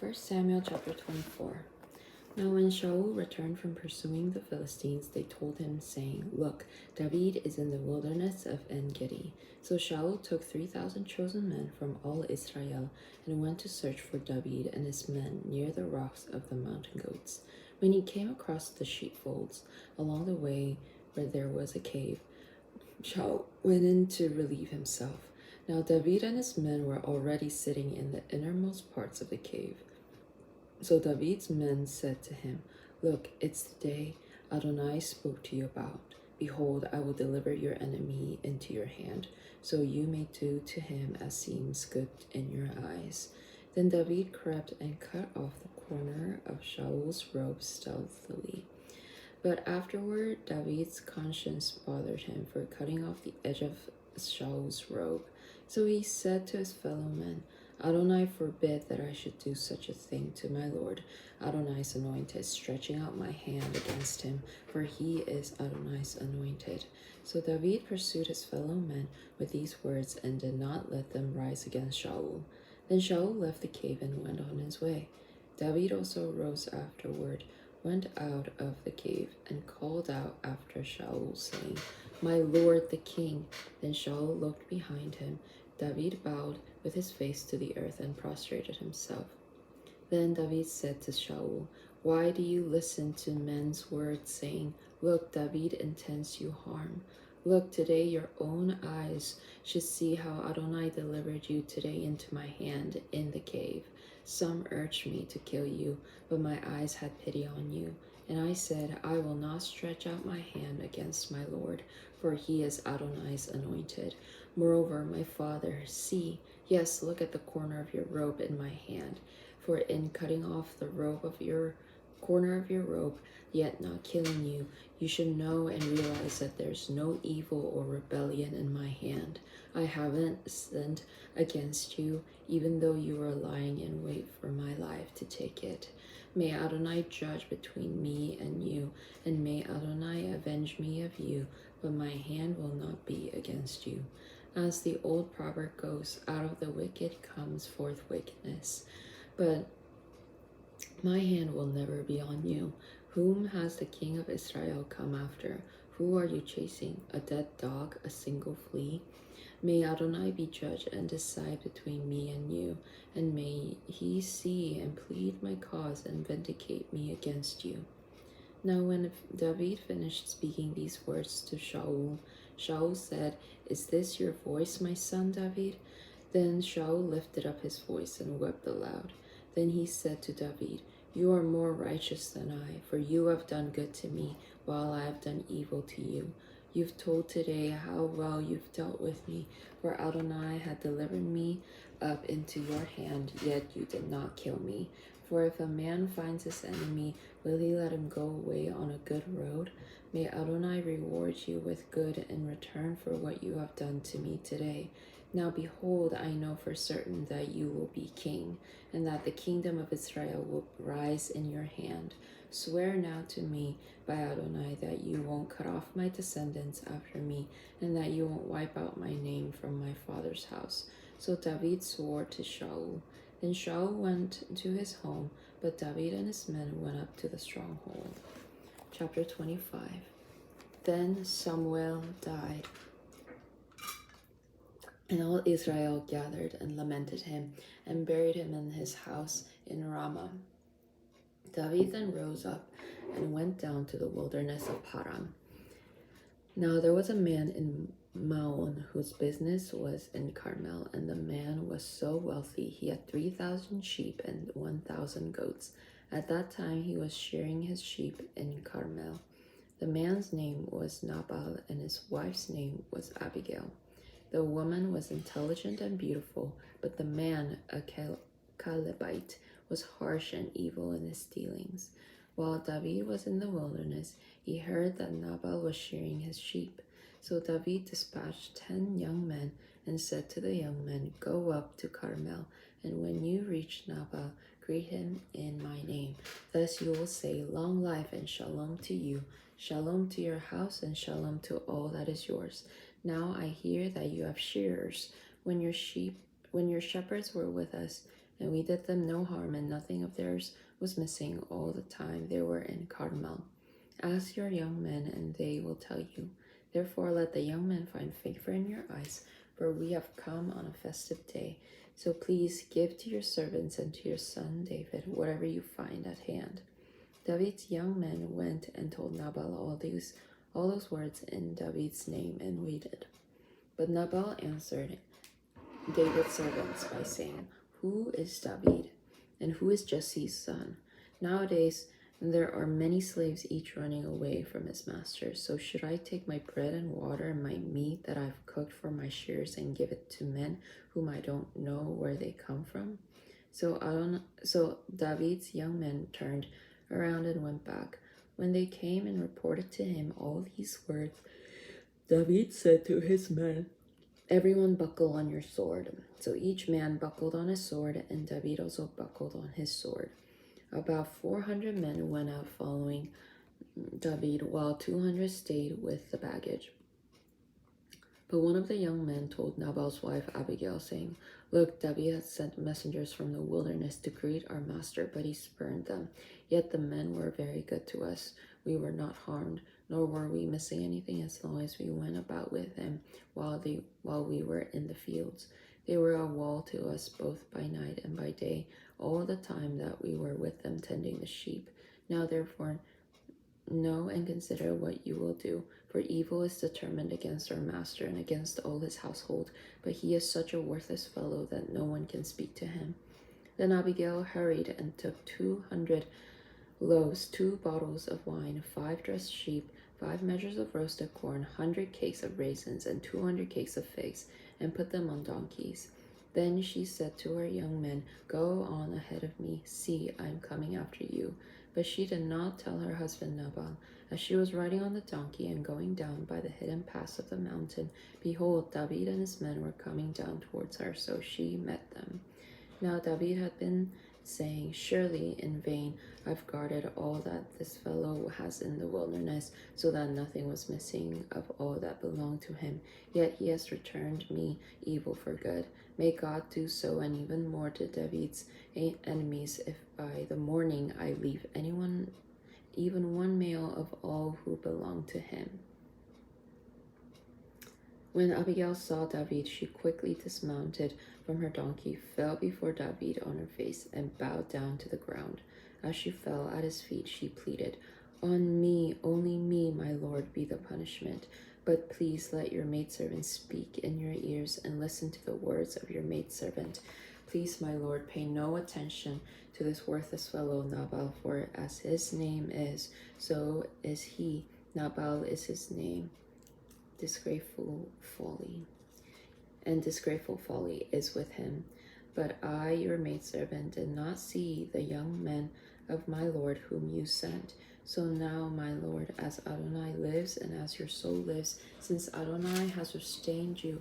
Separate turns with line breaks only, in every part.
First Samuel chapter 24. Now when Shaul returned from pursuing the Philistines, they told him, saying, Look, David is in the wilderness of En-gedi. So Shaul took 3,000 chosen men from all Israel and went to search for David and his men near the rocks of the mountain goats. When he came across the sheepfolds along the way where there was a cave, Shaul went in to relieve himself. Now David and his men were already sitting in the innermost parts of the cave. So David's men said to him, Look, it's the day Adonai spoke to you about. Behold, I will deliver your enemy into your hand, so you may do to him as seems good in your eyes. Then David crept and cut off the corner of Shaul's robe stealthily. But afterward, David's conscience bothered him for cutting off the edge of Shaul's robe. So he said to his fellow men, Adonai forbid that I should do such a thing to my Lord, Adonai's anointed, stretching out my hand against him, for he is Adonai's anointed. So David pursued his fellow men with these words and did not let them rise against Shaul. Then Shaul left the cave and went on his way. David also rose afterward, went out of the cave, and called out after Shaul, saying, My lord the king. Then Shaul looked behind him. David bowed with his face to the earth and prostrated himself. Then David said to Shaul, Why do you listen to men's words, saying, Look, David intends you harm? Look, today your own eyes should see how Adonai delivered you today into my hand in the cave. Some urged me to kill you, but my eyes had pity on you. And I said, I will not stretch out my hand against my Lord, for he is Adonai's anointed. Moreover, my father, see, yes, look at the corner of your robe in my hand. For in cutting off the corner of your robe, yet not killing you, you should know and realize that there's no evil or rebellion in my hand. I haven't sinned against you, even though you are lying in wait for my life to take it. May Adonai judge between me and you, and may Adonai avenge me of you, but my hand will not be against you. As the old proverb goes, out of the wicked comes forth wickedness. But my hand will never be on you. Whom has the king of Israel come after? Who are you chasing? A dead dog, a single flea? May Adonai be judge and decide between me and you, and may he see and plead my cause and vindicate me against you. Now when David finished speaking these words to Shaul, Shaul said, Is this your voice, my son David? Then Shaul lifted up his voice and wept aloud. Then he said to David, You are more righteous than I, for you have done good to me, while I have done evil to you. You've told today how well you've dealt with me, for Adonai had delivered me up into your hand, yet you did not kill me. For if a man finds his enemy, will he let him go away on a good road? May Adonai reward you with good in return for what you have done to me today. Now behold, I know for certain that you will be king, and that the kingdom of Israel will rise in your hand. Swear now to me by Adonai that you won't cut off my descendants after me, and that you won't wipe out my name from my father's house. So David swore to Shaul. Then Shaul went to his home, but David and his men went up to the stronghold. Chapter 25. Then Samuel died, and all Israel gathered and lamented him, and buried him in his house in Ramah. David then rose up and went down to the wilderness of Paran. Now there was a man in Maon whose business was in Carmel, and the man was so wealthy he had 3,000 sheep and 1,000 goats. At that time he was shearing his sheep in Carmel. The man's name was Nabal, and his wife's name was Abigail. The woman was intelligent and beautiful, but the man, a Calebite, was harsh and evil in his dealings. While David was in the wilderness, he heard that Nabal was shearing his sheep. So David dispatched 10 young men and said to the young men, Go up to Carmel, and when you reach Nabal, greet him in my name. Thus you will say, Long life and shalom to you, shalom to your house, and shalom to all that is yours. Now I hear that you have shearers. When your shepherds were with us, and we did them no harm, and nothing of theirs was missing all the time they were in Carmel. Ask your young men, and they will tell you. Therefore, let the young men find favor in your eyes, for we have come on a festive day. So please give to your servants and to your son David whatever you find at hand." David's young men went and told Nabal all those words in David's name and waited. But Nabal answered David's servants by saying, "Who is David, and who is Jesse's son? Nowadays there are many slaves, each running away from his master. So should I take my bread and water and my meat that I've cooked for my shears and give it to men whom I don't know where they come from?" So David's young men turned around and went back. When they came and reported to him all these words, David said to his men, "Everyone buckle on your sword." So each man buckled on his sword, and David also buckled on his sword. About 400 men went out following David, while 200 stayed with the baggage. But one of the young men told Nabal's wife Abigail, saying, "Look, David has sent messengers from the wilderness to greet our master, but he spurned them. Yet the men were very good to us. We were not harmed, nor were we missing anything as long as we went about with him while we were in the fields. They were a wall to us both by night and by day, all the time that we were with them tending the sheep. Now therefore know and consider what you will do, for evil is determined against our master and against all his household, but he is such a worthless fellow that no one can speak to him." Then Abigail hurried and took 200 loaves, 2 bottles of wine, 5 dressed sheep, 5 measures of roasted corn, 100 cakes of raisins, and 200 cakes of figs, and put them on donkeys. Then she said to her young men, "Go on ahead of me. See, I am coming after you." But she did not tell her husband Nabal. As she was riding on the donkey and going down by the hidden pass of the mountain, behold, David and his men were coming down towards her, so she met them. Now David had been saying, "Surely in vain I've guarded all that this fellow has in the wilderness, so that nothing was missing of all that belonged to him. Yet he has returned me evil for good. May God do so and even more to David's enemies if by the morning I leave anyone, even one male of all who belong to him." When Abigail saw David, she quickly dismounted from her donkey, fell before David on her face, and bowed down to the ground. As she fell at his feet, she pleaded, "On me, only me, my lord, be the punishment. But please let your maidservant speak in your ears and listen to the words of your maidservant. Please, my lord, pay no attention to this worthless fellow Nabal, for as his name is, so is he. Nabal is his name. Disgraceful folly is with him. But I, your maidservant, did not see the young men of my lord whom you sent. So now, my lord, as Adonai lives and as your soul lives, since Adonai has restrained you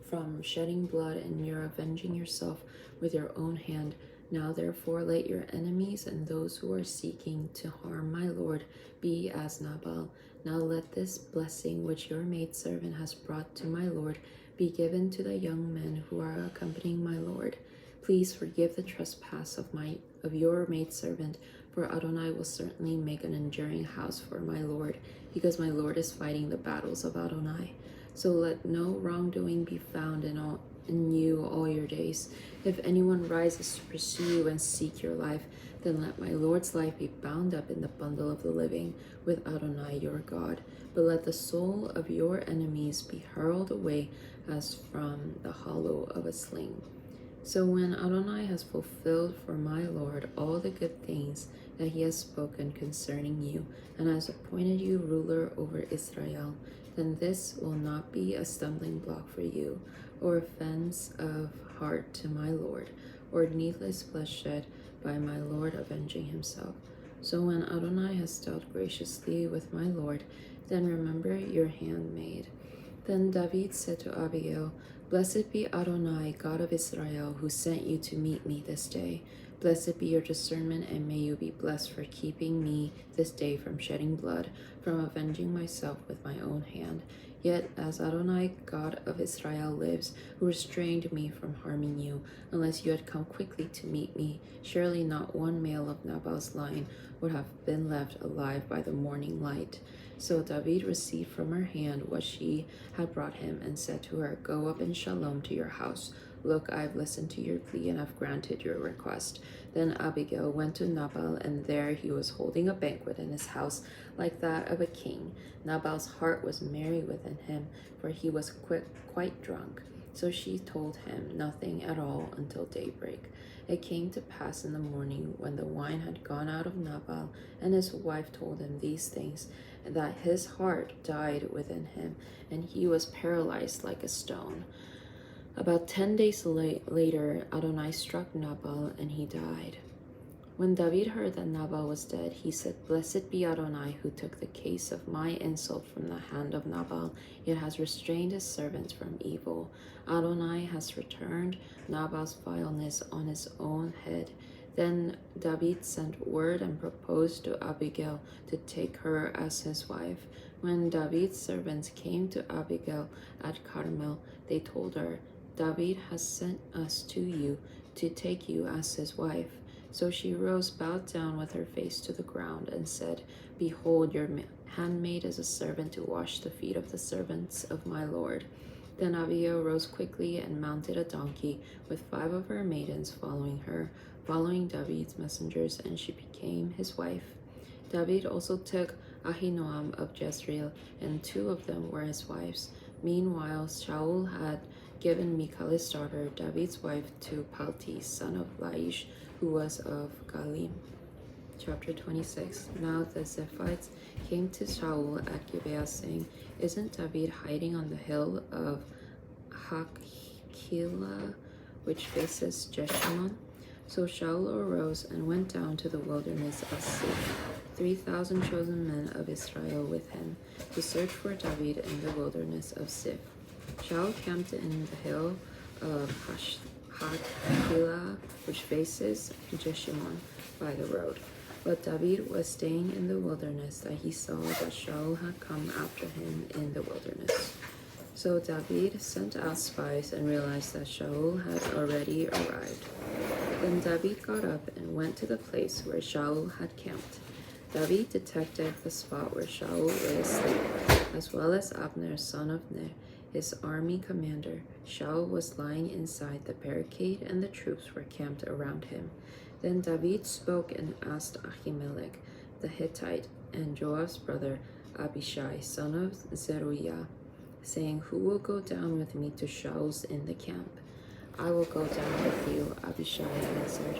from shedding blood and you're avenging yourself with your own hand, now therefore let your enemies and those who are seeking to harm my lord be as Nabal. Now let this blessing which your maidservant has brought to my lord be given to the young men who are accompanying my lord. Please forgive the trespass of your maidservant, for Adonai will certainly make an enduring house for my lord, because my lord is fighting the battles of Adonai. So let no wrongdoing be found in you all your days. If anyone rises to pursue you and seek your life, then let my lord's life be bound up in the bundle of the living with Adonai your God. But let the soul of your enemies be hurled away as from the hollow of a sling." So when Adonai has fulfilled for my Lord all the good things that he has spoken concerning you, and has appointed you ruler over Israel, then this will not be a stumbling block for you, or offense of heart to my Lord, or needless bloodshed by my Lord avenging himself. So when Adonai has dealt graciously with my Lord, then remember your handmaid. Then David said to Abigail, "Blessed be Adonai, God of Israel, who sent you to meet me this day. Blessed be your discernment, and may you be blessed for keeping me this day from shedding blood, from avenging myself with my own hand. Yet as Adonai, God of Israel, lives, who restrained me from harming you, unless you had come quickly to meet me, surely not one male of Nabal's line would have been left alive by the morning light. So David received from her hand what she had brought him, and said to her, Go up in shalom to your house. Look, I have listened to your plea and have granted your request. Then Abigail went to Nabal, and there he was holding a banquet in his house like that of a king. Nabal's heart was merry within him, for he was quite drunk. So she told him nothing at all until daybreak. It came to pass in the morning, when the wine had gone out of Nabal, and his wife told him these things, that his heart died within him, and he was paralyzed like a stone. About 10 days later, Adonai struck Nabal, and he died. When David heard that Nabal was dead, he said, Blessed be Adonai, who took the case of my insult from the hand of Nabal, yet has restrained his servants from evil. Adonai has returned Nabal's vileness on his own head. Then David sent word and proposed to Abigail to take her as his wife. When David's servants came to Abigail at Carmel, they told her, David has sent us to you to take you as his wife. So she rose, bowed down with her face to the ground, and said, Behold, your handmaid is a servant to wash the feet of the servants of my lord. Then Abigail rose quickly and mounted a donkey, with 5 of her maidens following her, following David's messengers, and she became his wife. David also took Ahinoam of Jezreel, and 2 of them were his wives. Meanwhile, Shaul had given Michal his daughter, David's wife, to Palti, son of Laish, who was of Galim. Chapter 26. Now the Ziphites came to Shaul at Gibeah, saying, Isn't David hiding on the hill of Hachilah, which faces Jeshimon? So Shaul arose and went down to the wilderness of Ziph, 3,000 chosen men of Israel with him, to search for David in the wilderness of Ziph. Shaul camped in the hill of Hachilah, which faces Jeshimon, by the road. But David was staying in the wilderness, that he saw that Shaul had come after him in the wilderness. So David sent out spies and realized that Shaul had already arrived. Then David got up and went to the place where Shaul had camped. David detected the spot where Shaul lay asleep, as well as Abner, son of Ner, his army commander. Shaul was lying inside the barricade, and the troops were camped around him. Then David spoke and asked Ahimelech the Hittite and Joab's brother Abishai, son of Zeruiah, saying, Who will go down with me to Shaul's in the camp? I will go down with you, Abishai answered.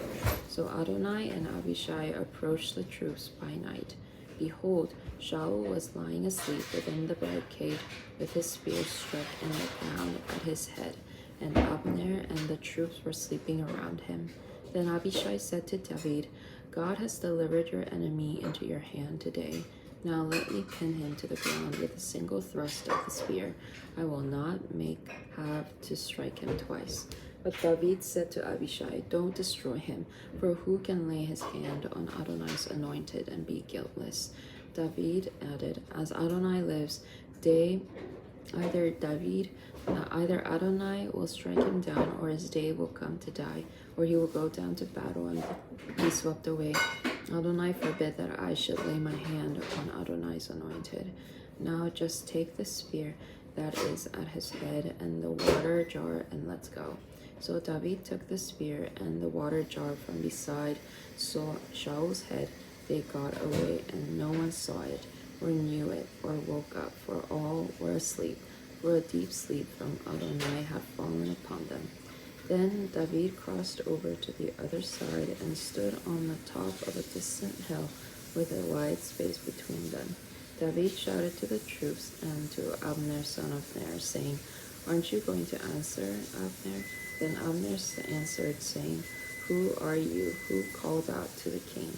So Adonai and Abishai approached the troops by night. Behold, Shaul was lying asleep within the barricade, with his spear struck in the ground at his head, and Abner and the troops were sleeping around him. Then Abishai said to David, God has delivered your enemy into your hand today. Now let me pin him to the ground with a single thrust of the spear. I will not have to strike him twice. But David said to Abishai, Don't destroy him, for who can lay his hand on Adonai's anointed and be guiltless? David added, As Adonai lives, either Adonai will strike him down, or his day will come to die, or he will go down to battle and be swept away. Adonai forbid that I should lay my hand on Adonai's anointed. Now just take the spear that is at his head and the water jar, and let's go. So David took the spear and the water jar from beside Shaul's head. They got away, and no one saw it, or knew it, or woke up, for all were asleep, for a deep sleep from Adonai had fallen upon them. Then David crossed over to the other side and stood on the top of a distant hill with a wide space between them. David shouted to the troops and to Abner, son of Ner, saying, Aren't you going to answer, Abner? Then Abner answered, saying, Who are you? Who called out to the king?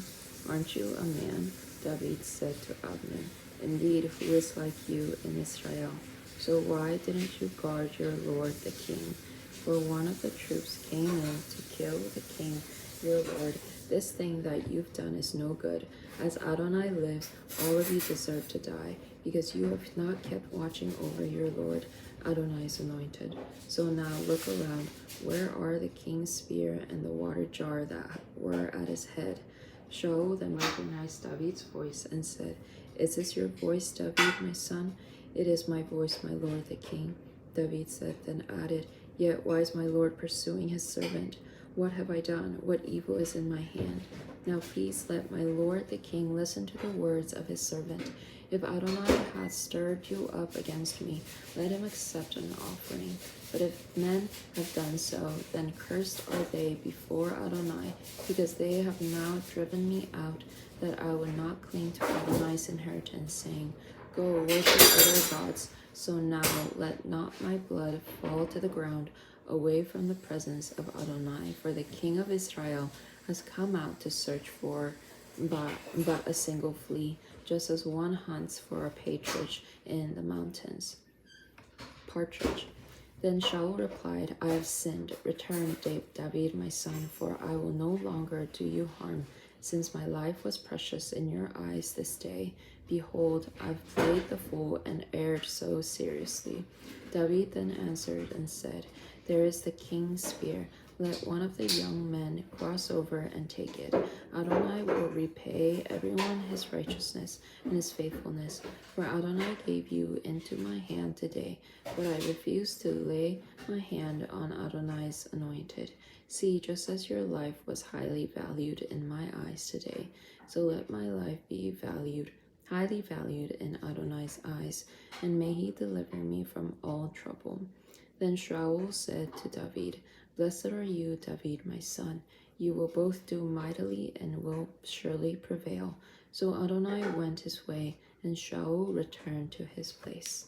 Aren't you a man? David said to Abner, Indeed, who is like you in Israel? So why didn't you guard your lord the king? For one of the troops came in to kill the king, your lord. This thing that you've done is no good. As Adonai lives, all of you deserve to die. because you have not kept watching over your Lord Adonai's anointed. So now look around. Where are the king's spear and the water jar that were at his head? Shaul then recognized David's voice and said, Is this your voice, David, my son? It is my voice, my lord the king. David said, then added, Yet why is my lord pursuing his servant? What have I done? What evil is in my hand? Now please let my lord the king listen to the words of his servant. If Adonai hath stirred you up against me, let him accept an offering. But if men have done so, then cursed are they before Adonai, because they have now driven me out, that I would not cling to Adonai's inheritance, saying, Go worship other gods. So now let not my blood fall to the ground away from the presence of Adonai, for the king of Israel has come out to search for but a single flea, just as one hunts for a partridge in the mountains. Then Shaul replied, I have sinned. Return, David, my son, for I will no longer do you harm, since my life was precious in your eyes this day. Behold, I've played the fool and erred so seriously. David then answered and said, There is the king's spear. Let one of the young men cross over and take it. Adonai will repay everyone his righteousness and his faithfulness. For Adonai gave you into my hand today, but I refuse to lay my hand on Adonai's anointed. See, just as your life was highly valued in my eyes today, so let my life be highly valued in Adonai's eyes, and may he deliver me from all trouble. Then Shaul said to David, Blessed are you, David, my son. You will both do mightily and will surely prevail. So Adonai went his way, and Shaul returned to his place.